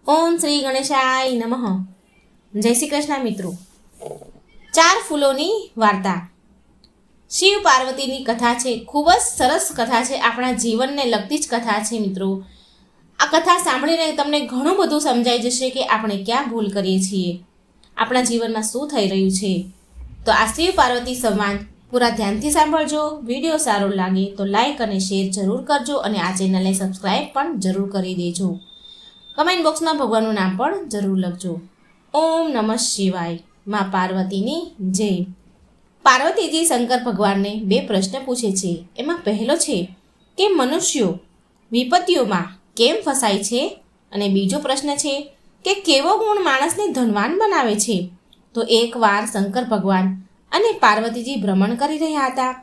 ઓમ શ્રી ગણેશાય નમઃ. જય શ્રી કૃષ્ણ મિત્રો. 4 ફૂલોની વાર્તા. શિવ પાર્વતીની કથા છે. ખૂબ જ સરસ કથા છે, આપણા જીવનને લગતી જ કથા છે મિત્રો. આ કથા સાંભળીને તમને ઘણું બધું સમજાઈ જશે કે આપણે ક્યાં ભૂલ કરીએ છીએ, આપણા જીવનમાં શું થઈ રહ્યું છે. તો આ શિવ પાર્વતી સંવાદ પૂરા ધ્યાનથી સાંભળજો. વિડીયો સારો લાગે તો લાઈક અને શેર જરૂર કરજો અને આ ચેનલને સબસ્ક્રાઈબ પણ જરૂર કરી દેજો. કમેન્ટ બોક્સમાં ભગવાનનું નામ પણ જરૂર લખજો. ઓમ નમઃ શિવાય. માં પાર્વતીની જય. પાર્વતીજી શંકર ભગવાનને 2 પ્રશ્ન પૂછે છે. એમાં પહેલો છે કે મનુષ્યો વિપત્તિઓમાં કેમ ફસાય છે, અને બીજો પ્રશ્ન છે કે કેવો ગુણ માણસને ધનવાન બનાવે છે. તો એકવાર શંકર ભગવાન અને પાર્વતીજી ભ્રમણ કરી રહ્યા હતા.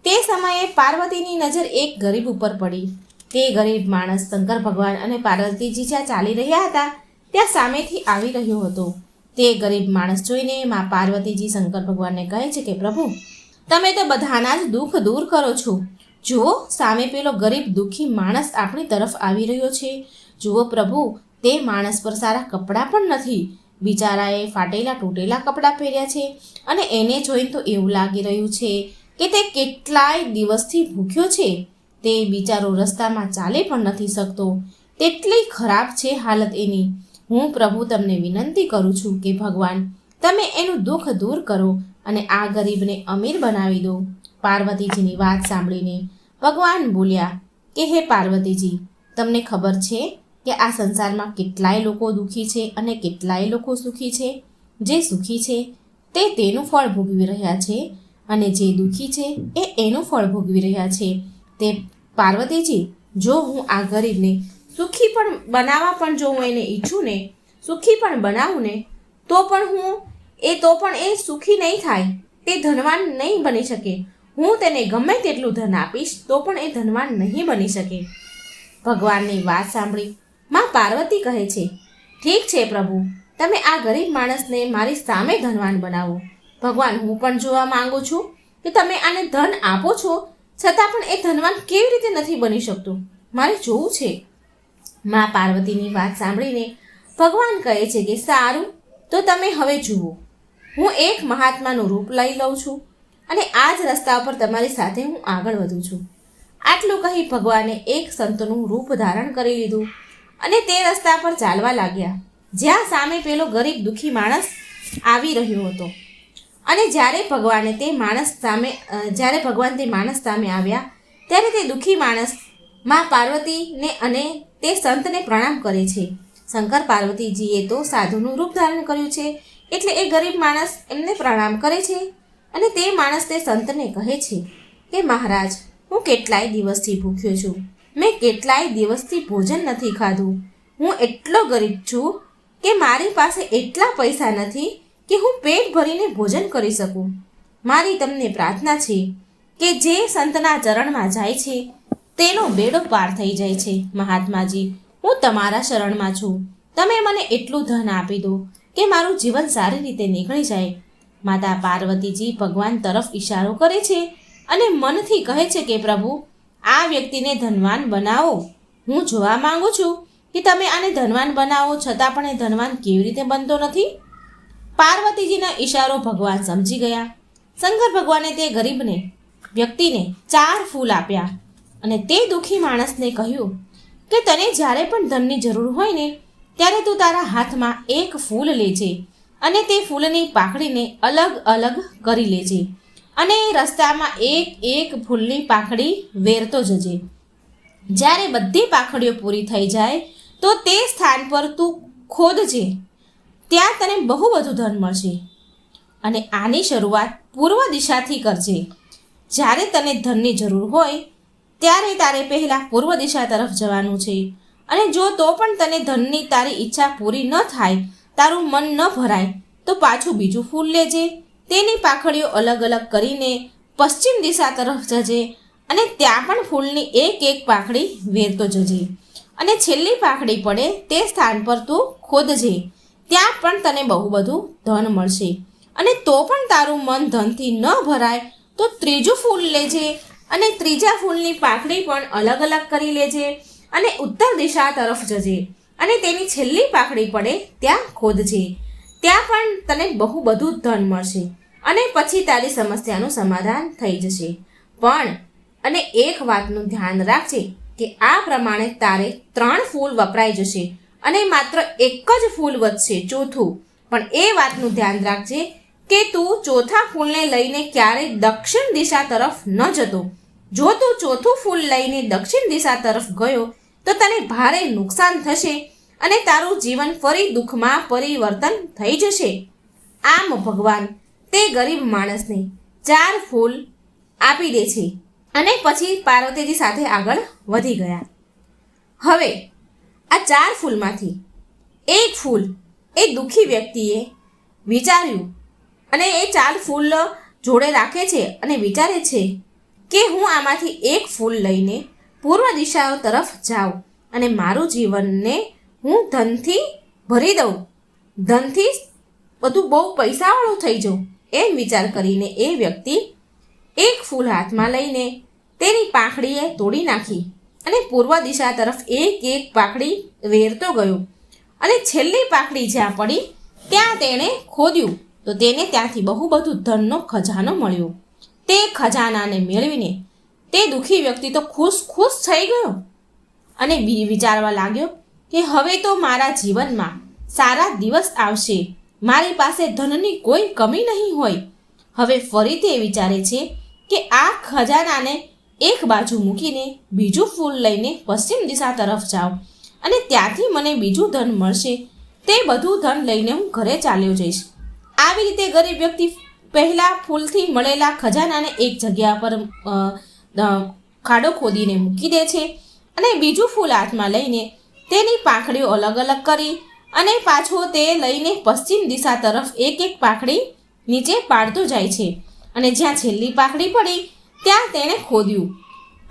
તે સમયે પાર્વતીની નજર એક ગરીબ ઉપર પડી. તે ગરીબ માણસ શંકર ભગવાન અને પાર્વતીજી જ્યાં ચાલી રહ્યા હતા ત્યાં સામેથી આવી રહ્યો હતો. તે ગરીબ માણસ જોઈને માં પાર્વતીજી શંકર ભગવાનને કહે છે કે પ્રભુ, તમે તો બધાના જ દુઃખ દૂર કરો છો. જુઓ, સામે પેલો ગરીબ દુઃખી માણસ આપણી તરફ આવી રહ્યો છે. જુઓ પ્રભુ, તે માણસ પર સારા કપડાં પણ નથી. બિચારાએ ફાટેલા તૂટેલા કપડાં પહેર્યા છે અને એને જોઈને તો એવું લાગી રહ્યું છે કે તે કેટલાય દિવસથી ભૂખ્યો છે. તે બિચારો રસ્તામાં ચાલી પણ નથી શકતો. તેટલી ખરાબ છે હાલત એની. હું પ્રભુ તમને વિનંતી કરું છું કે ભગવાન, તમે એનું દુઃખ દૂર કરો અને આ ગરીબને અમીર બનાવી દો. પાર્વતીજીની વાત સાંભળીને ભગવાન બોલ્યા કે હે પાર્વતીજી, તમને ખબર છે કે આ સંસારમાં કેટલાય લોકો દુઃખી છે અને કેટલાય લોકો સુખી છે. જે સુખી છે તે તેનું ફળ ભોગવી રહ્યા છે અને જે દુઃખી છે એ એનું ફળ ભોગવી રહ્યા છે. તે પાર્વતીજી, જો હું આ ગરીબને સુખી પણ બનાવવા પણ જો હું એને ઈચ્છું ને, સુખી પણ બનાવું ને, તો પણ એ સુખી નહીં થાય, તે ધનવાન નહીં બની શકે. હું તેને ગમે તેટલું ધન આપીશ તો પણ એ ધનવાન નહીં બની શકે. ભગવાનની વાત સાંભળી માં પાર્વતી કહે છે, ઠીક છે પ્રભુ, તમે આ ગરીબ માણસને મારી સામે ધનવાન બનાવો. ભગવાન, હું પણ જોવા માંગુ છું કે તમે આને ધન આપો છો છતાં પણ એ ધનવાન કેવી રીતે નથી બની શકતો. મારે જોવું છે. માં પાર્વતીની વાત સાંભળીને ભગવાન કહે છે કે સારું, તો તમે હવે જુઓ, હું એક મહાત્માનું રૂપ લઈ લઉં છું અને આ જ રસ્તા પર તમારી સાથે હું આગળ વધું છું. આટલું કહી ભગવાને એક સંતનું રૂપ ધારણ કરી લીધું અને તે રસ્તા પર ચાલવા લાગ્યા જ્યાં સામે પેલો ગરીબ દુઃખી માણસ આવી રહ્યો હતો. અને જ્યારે ભગવાન તે માણસ સામે આવ્યા ત્યારે તે દુઃખી માણસ માં પાર્વતીને અને તે સંતને પ્રણામ કરે છે. શંકર પાર્વતીજીએ તો સાધુનું રૂપ ધારણ કર્યું છે એટલે એ ગરીબ માણસ એમને પ્રણામ કરે છે અને તે માણસ તે સંતને કહે છે કે મહારાજ, હું કેટલાય દિવસથી ભૂખ્યો છું. મેં કેટલાય દિવસથી ભોજન નથી ખાધું. હું એટલો ગરીબ છું કે મારી પાસે એટલા પૈસા નથી કે હું પેટ ભરીને ભોજન કરી શકું. મારી તમને પ્રાર્થના છે કે જે સંતના ચરણમાં જાય છે તેનો બેડો પાર થઈ જાય છે. મહાત્માજી, હું તમારા શરણમાં છું. તમે મને એટલું ધન આપી દો કે મારું જીવન સારી રીતે નીકળી જાય. માતા પાર્વતીજી ભગવાન તરફ ઈશારો કરે છે અને મનથી કહે છે કે પ્રભુ, આ વ્યક્તિને ધનવાન બનાવો. હું જોવા માંગુ છું કે તમે આને ધનવાન બનાવો છતાં પણ એ ધનવાન કેવી રીતે બનતો નથી. પાર્વતીજીનો ઈશારો ભગવાન સમજી ગયા. શંકર ભગવાને તે ગરીબ વ્યક્તિને 4 ફૂલ આપ્યા અને તે દુઃખી માણસને કહ્યું કે તને જ્યારે પણ ધનની જરૂર હોય ને ત્યારે તું તારા હાથમાં એક ફૂલ લેજે અને તે ફૂલની પાંખડીને અલગ અલગ કરી લેજે અને રસ્તામાં એક ફૂલની પાંખડી વેરતો જજે. જ્યારે બધી પાંખડીઓ પૂરી થઈ જાય તો તે સ્થાન પર તું ખોદજે. ત્યાં તને બહુ બધું ધન મળશે અને આની શરૂઆત પૂર્વ દિશાથી કરજે. જ્યારે તને ધનની જરૂર હોય ત્યારે તારે પહેલાં પૂર્વ દિશા તરફ જવાનું છે અને જો તો પણ તને ધનની તારી ઈચ્છા પૂરી ન થાય, તારું મન ન ભરાય, તો પાછું બીજું ફૂલ લેજે. તેની પાંખડીઓ અલગ અલગ કરીને પશ્ચિમ દિશા તરફ જજે અને ત્યાં પણ ફૂલની એક પાંખડી વેરતો જજે અને છેલ્લી પાંખડી પડે તે સ્થાન પર તું ખોદજે. ત્યાં પણ તને બહુ બધું ધન મળશે અને તો પણ તારું મન ધનથી ન ભરાય તો ત્રીજું ફૂલ લેજે અને ત્રીજા ફૂલની પાંખડી પણ અલગ અલગ કરી લેજે અને ઉત્તર દિશા તરફ જજે. અને તેની છેલ્લી પાંખડી પડે ત્યાં ખોદજે, ત્યાં પણ તને બહુ બધું ધન મળશે અને પછી તારી સમસ્યાનું સમાધાન થઈ જશે. પણ અને એક વાતનું ધ્યાન રાખજે કે આ પ્રમાણે તારે 3 ફૂલ વપરાઈ જશે અને માત્ર એક જ ફૂલ વધશે, ચોથું. પણ એ વાતનું ધ્યાન રાખજે કે તું ચોથા ફૂલને લઈને ક્યારેય દક્ષિણ દિશા તરફ ન જતો. જો તું ચોથું ફૂલ લઈને દક્ષિણ દિશા તરફ ગયો તો તને ભારે નુકસાન થશે અને તારું જીવન ફરી દુઃખમાં પરિવર્તન થઈ જશે. આમ ભગવાન તે ગરીબ માણસને 4 ફૂલ આપી દે છે અને પછી પાર્વતીજી સાથે આગળ વધી ગયા. હવે આ 4 ફૂલમાંથી એક ફૂલ એ દુઃખી વ્યક્તિએ વિચાર્યું અને એ 4 ફૂલ જોડે રાખે છે અને વિચારે છે કે હું આમાંથી એક ફૂલ લઈને પૂર્વ દિશા તરફ જાઉં અને મારું જીવનને હું ધનથી ભરી દઉં, ધનથી બધું બહુ પૈસાવાળું થઈ જાઉં. એમ વિચાર કરીને એ વ્યક્તિ એક ફૂલ હાથમાં લઈને તેની પાંખડીએ તોડી નાખી અને પૂર્વ દિશા તરફ એક એક પાંખડી વેરતો ગયો અને છેલ્લી પાંખડી જ્યાં પડી ત્યાં તેણે ખોદ્યું તો તેને ત્યાંથી બહુ બધું ધનનો ખજાનો મળ્યો. તે ખજાનાને મેળવીને તે દુઃખી વ્યક્તિ તો ખુશ થઈ ગયો અને વિચારવા લાગ્યો કે હવે તો મારા જીવનમાં સારા દિવસ આવશે, મારી પાસે ધનની કોઈ કમી નહીં હોય. હવે ફરી તે વિચારે છે કે આ ખજાનાને એક બાજુ મૂકીને બીજું ફૂલ લઈને પશ્ચિમ દિશા તરફ જાઉં અને ત્યાંથી મને બીજું ધન મળશે, તે બધું ધન લઈને હું ઘરે ચાલ્યો જઈશ. આવી રીતે ગરીબ વ્યક્તિ પહેલા ફૂલથી મળેલા ખજાનાને એક જગ્યા પર ખાડો ખોદીને મૂકી દે છે અને બીજું ફૂલ હાથમાં લઈને તેની પાંખડીઓ અલગ અલગ કરી અને પાછો તે લઈને પશ્ચિમ દિશા તરફ એક એક પાંખડી નીચે પાડતો જાય છે અને જ્યાં છેલ્લી પાંખડી પડી ત્યાં તેણે ખોદ્યું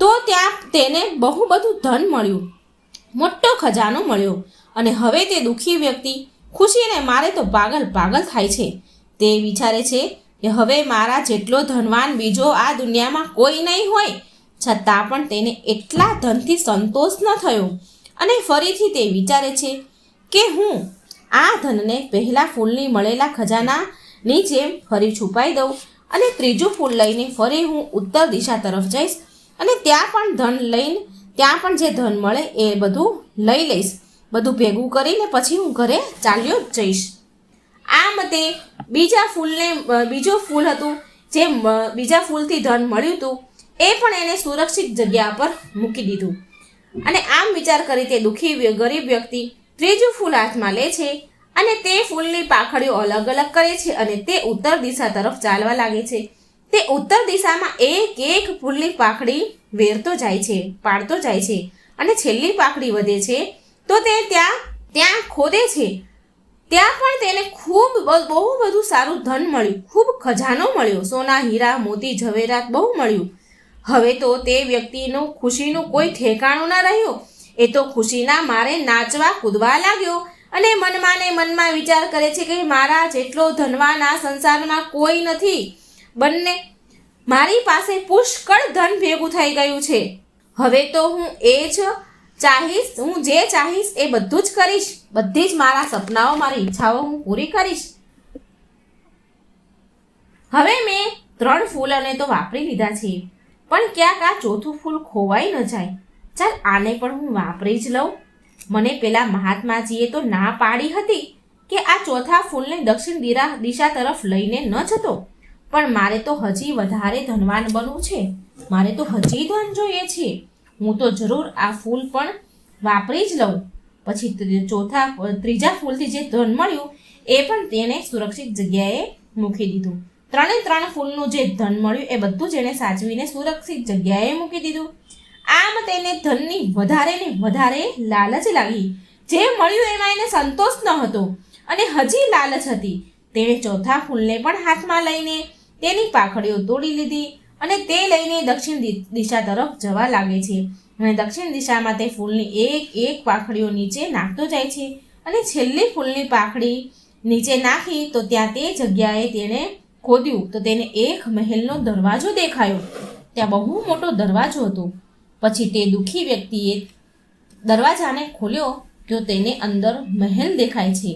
તો ત્યાં તેને બહુ બધું ધન મળ્યું, મોટો ખજાનો મળ્યો અને હવે તે દુઃખી વ્યક્તિ ખુશીને મારે તો પાગલ થાય છે. તે વિચારે છે કે હવે મારા જેટલો ધનવાન બીજો આ દુનિયામાં કોઈ નહીં હોય, છતાં પણ તેને એટલા ધનથી સંતોષ ન થયો અને ફરીથી તે વિચારે છે કે હું આ ધનને પહેલા ફૂલની મળેલા ખજાનાની જેમ ફરી છુપાઈ દઉં અને ત્રીજું ફૂલ લઈને ફરી હું ઉત્તર દિશા તરફ જઈશ અને ત્યાં પણ જે ધન મળે એ બધું લઈ લઈશ, બધું ભેગું કરીને પછી હું ઘરે ચાલ્યો જઈશ. આમ તે બીજું ફૂલ હતું જે બીજા ફૂલથી ધન મળ્યું હતું એ પણ એને સુરક્ષિત જગ્યા પર મૂકી દીધું અને આમ વિચાર કરી તે ગરીબ વ્યક્તિ ત્રીજું ફૂલ હાથમાં લે છે અને તે ફૂલની પાંખડીઓ અલગ અલગ કરે છે અને તે ઉત્તર દિશા તરફ ચાલવા લાગે છે. તે ઉત્તર દિશામાં એક એક ફૂલની પાંખડી વેરતો જાય છે, પાડતો જાય છે અને છેલ્લી પાંખડી વધે છે તો તે ત્યાં ખોદે છે. ત્યાં પણ તેને બહુ બધું સારું ધન મળ્યું, ખૂબ ખજાનો મળ્યો, સોના હીરા મોતી ઝવેરાત બહુ મળ્યું. હવે તો તે વ્યક્તિનું ખુશીનું કોઈ ઠેકાણું ન રહ્યું. એ તો ખુશીના મારે નાચવા કૂદવા લાગ્યો અને મનમાં વિચાર કરે છે કે મારા જેટલો ધનવાન આ સંસારમાં કોઈ નથી, મારી પાસે પુષ્કળ ધન ભેગું થઈ ગયું છે. હવે તો હું જે ચાહીશ એ બધું જ કરીશ, બધી જ મારા સપનાઓ મારી ઈચ્છાઓ હું પૂરી કરીશ. હવે મેં 3 ફૂલોને તો વાપરી લીધા છે, પણ ક્યાંક આ ચોથું ફૂલ ખોવાઈ ન જાય. ચાલ આને પણ હું વાપરી જ લઉં. મને પેલા મહાત્માજીએ તો ના પાડી હતી કે આ ચોથા ફૂલને દક્ષિણ દિશા તરફ લઈને ન જતો, પણ મારે તો હજી વધારે ધનવાન બનવું છે, મારે તો હજી ધન જોઈએ છે. હું તો જરૂર આ ફૂલ પણ વાપરી જ લઉં. પછી ત્રીજા ફૂલથી જે ધન મળ્યું એ પણ તેને સુરક્ષિત જગ્યાએ મૂકી દીધું. 3 ફૂલનું જે ધન મળ્યું એ બધું જ એણે સાચવીને સુરક્ષિત જગ્યાએ મૂકી દીધું. આમ તેને ધનની વધારે ને વધારે લાલચ લાગી. જે મળ્યું એમાં એને સંતોષ ન હતો અને હજી લાલચ હતી. તેણે ચોથા ફૂલને પણ હાથમાં લઈને તેની પાંખડીઓ તોડી લીધી અને તે લઈને દક્ષિણ દિશા તરફ જવા લાગે છે અને દક્ષિણ દિશામાં તે ફૂલની એક પાંખડીઓ નીચે નાખતો જાય છે અને છેલ્લી ફૂલની પાંખડી નીચે નાખી તો ત્યાં તે જગ્યાએ તેણે ખોદ્યું તો તેને એક મહેલનો દરવાજો દેખાયો. ત્યાં બહુ મોટો દરવાજો હતો. પછી તે દુઃખી વ્યક્તિએ દરવાજાને ખોલ્યો તો તેને અંદર મહેલ દેખાય છે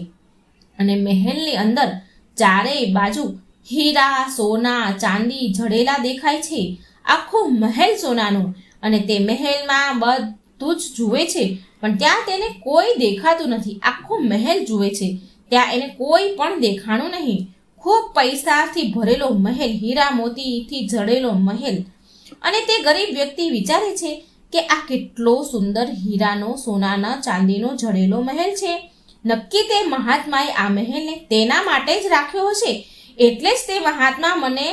અને મહેલની અંદર ચારેય બાજુ હીરા, સોના, ચાંદી જડેલા દેખાય છે. આખો મહેલ સોનાનો, અને તે મહેલમાં બધું જ જુએ છે, પણ ત્યાં તેને કોઈ દેખાતું નથી. આખો મહેલ જુએ છે, ત્યાં એને કોઈ પણ દેખાણું નહીં. ખૂબ પૈસાથી ભરેલો મહેલ, હીરા મોતીથી જડેલો મહેલ. અને તે ગરીબ વ્યક્તિ વિચારે છે કે આ કેટલો સુંદર હીરાનો, સોનાના, ચાંદીનો જડેલો મહેલ છે. નક્કી તે મહાત્માએ આ મહેલને તેના માટે જ રાખ્યો હશે, એટલે જ તે મહાત્મા મને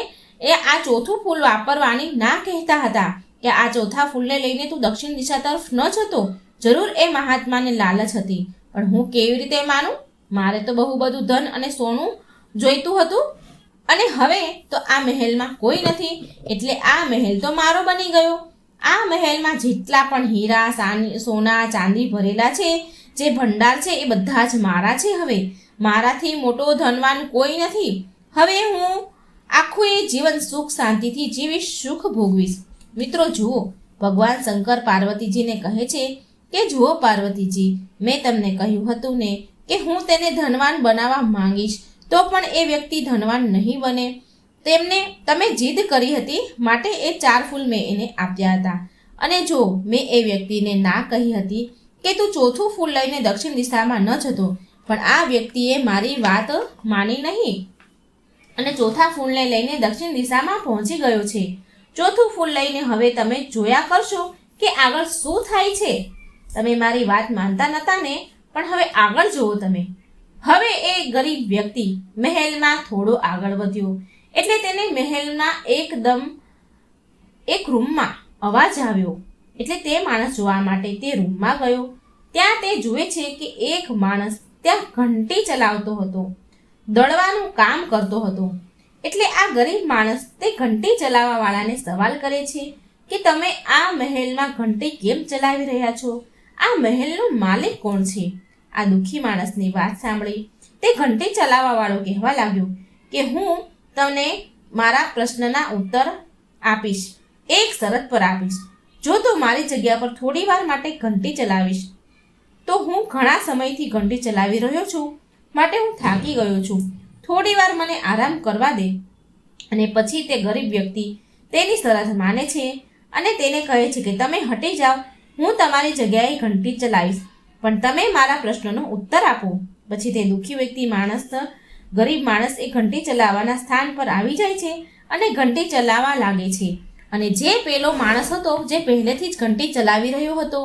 આ ચોથું ફૂલ વાપરવાની ના કહેતા હતા કે આ ચોથા ફૂલને લઈને તું દક્ષિણ દિશા તરફ ન જતો. જરૂર એ મહાત્માને લાલચ હતી, પણ હું કેવી રીતે માનું? મારે તો બહુ બધું ધન અને સોનું જોઈતું હતું, અને હવે તો આ મહેલમાં કોઈ નથી, એટલે આ મહેલ તો મારો બની ગયો. આ મહેલમાં જેટલા પણ હીરા, સોના, ચાંદી ભરેલા છે, જે ભંડાર છે, એ બધા જ મારા છે. હવે મારાથી મોટો ધનવાન કોઈ નથી. હવે હું આખું એ જીવન સુખ શાંતિથી જીવીશ, સુખ ભોગવીશ. મિત્રો જુઓ, ભગવાન શંકર પાર્વતીજીને કહે છે કે જુઓ પાર્વતીજી, મેં તમને કહ્યું હતું ને કે હું તેને ધનવાન બનાવવા માંગીશ, તો પણ એ વ્યક્તિ ધનવાન નહીં બને. તમે જીદ કરી હતી, માટે એ 4 ફૂલ મેં એને આપ્યા હતા. અને જો મેં એ વ્યક્તિને ના કહી હતી કે તું ચોથું ફૂલ લઈને દક્ષિણ દિશામાં ન જતો, પણ આ વ્યક્તિએ મારી વાત માની નહીં અને ચોથા ફૂલને લઈને દક્ષિણ દિશામાં પહોંચી ગયો છે. ચોથું ફૂલ લઈને હવે તમે જોયા કરશો કે આગળ શું થાય છે. તમે મારી વાત માનતા નહોતા ને, પણ હવે આગળ જુઓ તમે. હવે એ ગરીબ વ્યક્તિ મહેલમાં થોડો આગળ વધ્યો, એટલે તેને મહેલના એક રૂમમાં અવાજ આવ્યો. એટલે તે માણસ જોવા માટે તે રૂમમાં ગયો. ત્યાં તે જુએ છે કે એક માણસ ત્યાં ઘંટી ચલાવતો હતો, દળવાનું કામ કરતો હતો. એટલે આ ગરીબ માણસ તે ઘંટી ચલાવવા વાળાને સવાલ કરે છે કે તમે આ મહેલમાં ઘંટી કેમ ચલાવી રહ્યા છો? આ મહેલનો માલિક કોણ છે? આ દુઃખી માણસની વાત સાંભળી તે ઘંટી ચલાવવા વાળો કહેવા લાગ્યો કે હું તમને મારા પ્રશ્નના ઉત્તર આપીશ, એક શરત પર આપીશ. જો તું મારી જગ્યા પર થોડી વાર માટે ઘંટી ચલાવીશ, તો હું ઘણા સમયથી ઘંટી ચલાવી રહ્યો છું, માટે હું થાકી ગયો છું. થોડી વાર મને આરામ કરવા દે. અને પછી તે ગરીબ વ્યક્તિ તેની શરત માને છે અને તેને કહે છે કે તમે હટી જાઓ, હું તમારી જગ્યાએ ઘંટી ચલાવીશ, પણ તમે મારા પ્રશ્નનો ઉત્તર આપો. પછી તે દુઃખી વ્યક્તિ ગરીબ માણસ એ ઘંટી ચલાવવાના સ્થાન પર આવી જાય છે અને ઘંટી ચલાવવા લાગે છે. અને જે પેલો માણસ હતો, જે પહેલેથી જ ઘંટી ચલાવી રહ્યો હતો,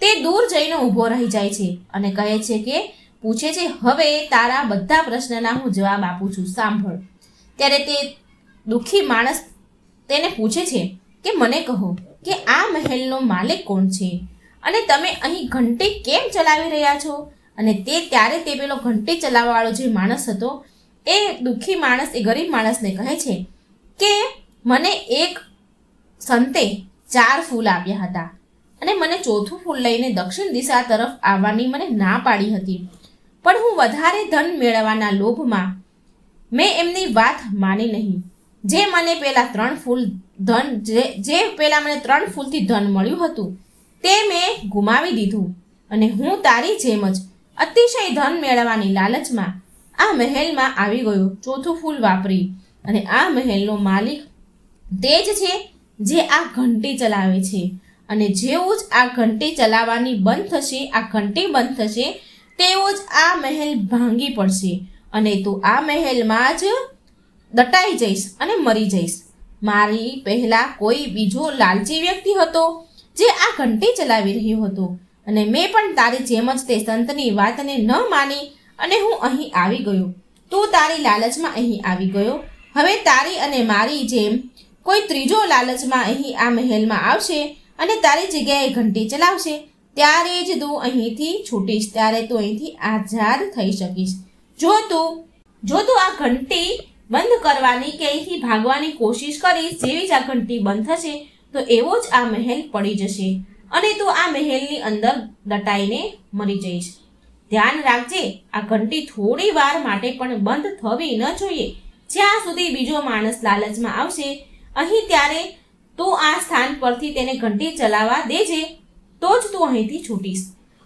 તે દૂર જઈને ઊભો રહી જાય છે અને કહે છે કે પૂછે છે, હવે તારા બધા પ્રશ્નના હું જવાબ આપું છું, સાંભળ. ત્યારે તે દુઃખી માણસ તેને પૂછે છે કે મને કહો કે આ મહેલનો માલિક કોણ છે અને તમે અહીં ઘંટી કેમ ચલાવી રહ્યા છો? અને ત્યારે તે પેલો ઘંટી ચલાવવાવાળો જે માણસ હતો, એ દુઃખી માણસ એ ગરીબ માણસને કહે છે કે મને એક સંતે 4 ફૂલ આપ્યા હતા અને મને ચોથું ફૂલ લઈને દક્ષિણ દિશા તરફ આવવાની મને ના પાડી હતી, પણ હું વધારે ધન મેળવવાના લોભમાં મેં એમની વાત માની નહીં. જે મને પેલા 3 ફૂલ ધન પેલા મને 3 ફૂલથી ધન મળ્યું હતું, તે મેં ગુમાવી દીધું. અને હું તારી જેમ જ અતિશય ધન મેળવવાની લાલચમાં આ મહેલમાં આવી ગયો, ચોથું ફૂલ વાપરી. અને આ મહેલનો માલિક તે જ છે જે આ ઘંટી ચલાવે છે. અને જેવું જ આ ઘંટી ચલાવવાની બંધ થશે, આ ઘંટી બંધ થશે, તેવો જ આ મહેલ ભાંગી પડશે અને તું આ મહેલમાં જ દટાઈ જઈશ અને મરી જઈશ. મારી પહેલાં કોઈ બીજો લાલચી વ્યક્તિ હતો જે આ ઘંટી ચલાવી રહ્યો હતો, અને મેં પણ તારી જેમ જ તે સંતની વાતને ન માની અને હું અહીં આવી ગયો. તું તારી લાલચમાં અહીં આવી ગયો. હવે તારી અને મારી જેમ કોઈ ત્રીજો લાલચમાં અહીં આ મહેલમાં આવશે અને તારી જગ્યાએ ઘંટી ચલાવશે, ત્યારે જ તું અહીંથી છૂટીશ, ત્યારે તું અહીંથી આઝાદ થઈ શકીશ. જો તું આ ઘંટી બંધ કરવાની કે અહીંથી ભાગવાની કોશિશ કરીશ, જેવી જ આ ઘંટી બંધ થશે તો એવો જ આ મહેલ પડી જશે અને તું આ મહેલની અંદર દટાઈને મરી જઈશ. ધ્યાન રાખજે, આ ઘંટી થોડી વાર માટે પણ બંધ થવી ન જોઈએ. જ્યાં સુધી બીજો માણસ લાલચમાં આવશે અહીં, ત્યારે તું આ સ્થાન પરથી તેને ઘંટી ચલાવવા દેજે, તો જ તું અહીંથી છૂટીશ.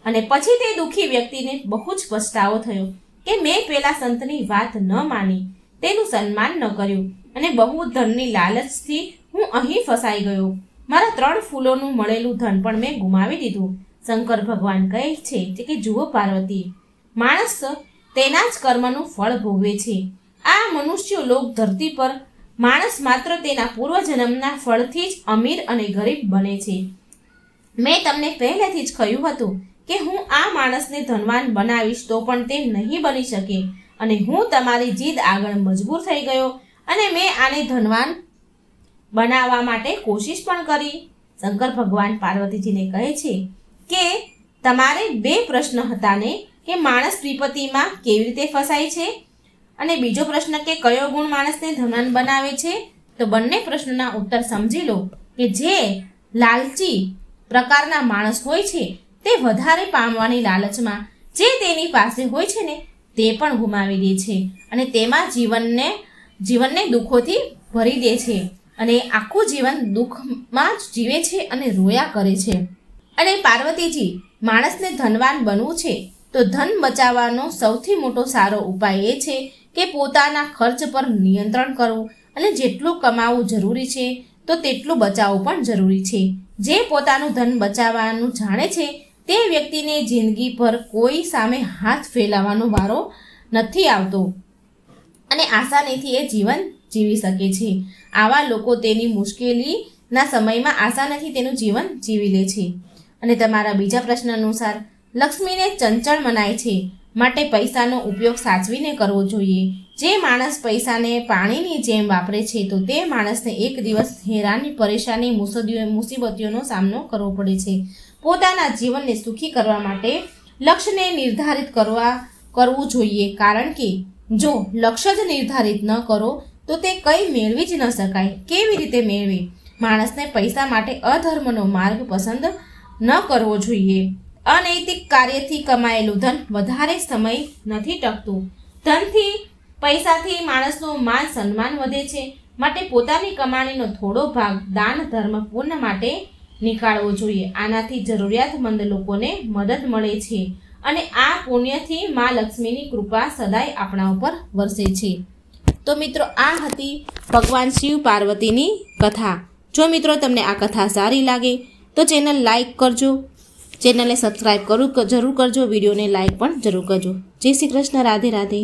અને પછી તે દુઃખી વ્યક્તિને બહુ જ પછતાવો થયો કે મેં પેલા સંતની વાત ન માની, તેનું સન્માન ન કર્યું અને બહુ ધનની લાલચથી હું અહીં ફસાઈ ગયો. મારા 3 ફૂલોનું મળેલું ધન પણ મેં ગુમાવી દીધું. શંકર ભગવાન કહે છે કે જુઓ પાર્વતી, માણસ તેના જ કર્મનું ફળ ભોગવે છે. આ મનુષ્ય લોક ધરતી પર માણસ માત્ર તેના પૂર્વજન્મના ફળથી જ અમીર અને ગરીબ બને છે. મેં તમને પહેલેથી જ કહ્યું હતું કે હું આ માણસને ધનવાન બનાવીશ તો પણ તે નહીં બની શકે અને હું તમારી જીદ આગળ મજબૂર થઈ ગયો અને મેં આને ધનવાન બનાવવા માટે કોશિશ પણ કરી. શંકર ભગવાન પાર્વતીજીને કહે છે કે તમારે 2 પ્રશ્ન હતા ને, કે માણસ વિપત્તિમાં કેવી રીતે ફસાય છે અને બીજો પ્રશ્ન કે કયો ગુણ માણસને ધનવાન બનાવે છે. તો બંને પ્રશ્નોના ઉત્તર સમજી લો કે જે લાલચી પ્રકારના માણસ હોય છે તે વધારે પામવાની લાલચમાં જે તેની પાસે હોય છે ને તે પણ ગુમાવી દે છે અને તેમાં જીવનને દુઃખોથી ભરી દે છે અને આખું જીવન દુઃખમાં જ જીવે છે અને રોયા કરે છે. અને પાર્વતીજી, માણસને ધનવાન બનવું છે તો ધન બચાવવાનો સૌથી મોટો સારો ઉપાય એ છે કે પોતાના ખર્ચ પર નિયંત્રણ કરવું અને જેટલું કમાવું જરૂરી છે તો તેટલું બચાવવું પણ જરૂરી છે. જે પોતાનું ધન બચાવવાનું જાણે છે તે વ્યક્તિને જિંદગીભર કોઈ સામે હાથ ફેલાવવાનો વારો નથી આવતો અને આસાનીથી એ જીવન જીવી શકે છે. આવા લોકો તેની મુશ્કેલીના સમયમાં આસાનીથી તેનું જીવન જીવી લે છે. અને તમારા બીજા પ્રશ્ન અનુસાર લક્ષ્મીને ચંચળ મનાય છે, માટે પૈસાનો ઉપયોગ સાચવીને કરવો જોઈએ. જે માણસ પૈસાને પાણીની જેમ વાપરે છે તો તે માણસને એક દિવસ હેરાની, પરેશાની, મુસીબતોનો સામનો કરવો પડે છે. પોતાના જીવનને સુખી કરવા માટે લક્ષ્યને નિર્ધારિત કરવું જોઈએ, કારણ કે જો લક્ષ્ય જ નિર્ધારિત ન કરો તો તે કંઈ મેળવી જ ન શકાય. કેવી રીતે મેળવે? માણસને પૈસા માટે અધર્મનો માર્ગ પસંદ ન કરવો જોઈએ. અનૈતિક કાર્યથી કમાયેલું ધન વધારે સમય નથી ટકતું. ધનથી, પૈસાથી માણસનું માન સન્માન વધે છે, માટે પોતાની કમાણીનો થોડો ભાગ દાન, ધર્મ, પુણ્ય માટે નીકાળવો જોઈએ. આનાથી જરૂરિયાતમંદ લોકોને મદદ મળે છે અને આ પુણ્યથી મા લક્ષ્મીની કૃપા સદાય આપણા ઉપર વરસે છે. તો મિત્રો, આ હતી ભગવાન શિવ પાર્વતીની કથા. જો મિત્રો તમને આ કથા સારી લાગે તો ચેનલ લાઈક કરજો, ચેનલને સબસ્ક્રાઈબ જરૂર કરજો, વિડીયોને લાઈક પણ જરૂર કરજો. જય શ્રી કૃષ્ણ. રાધે રાધે.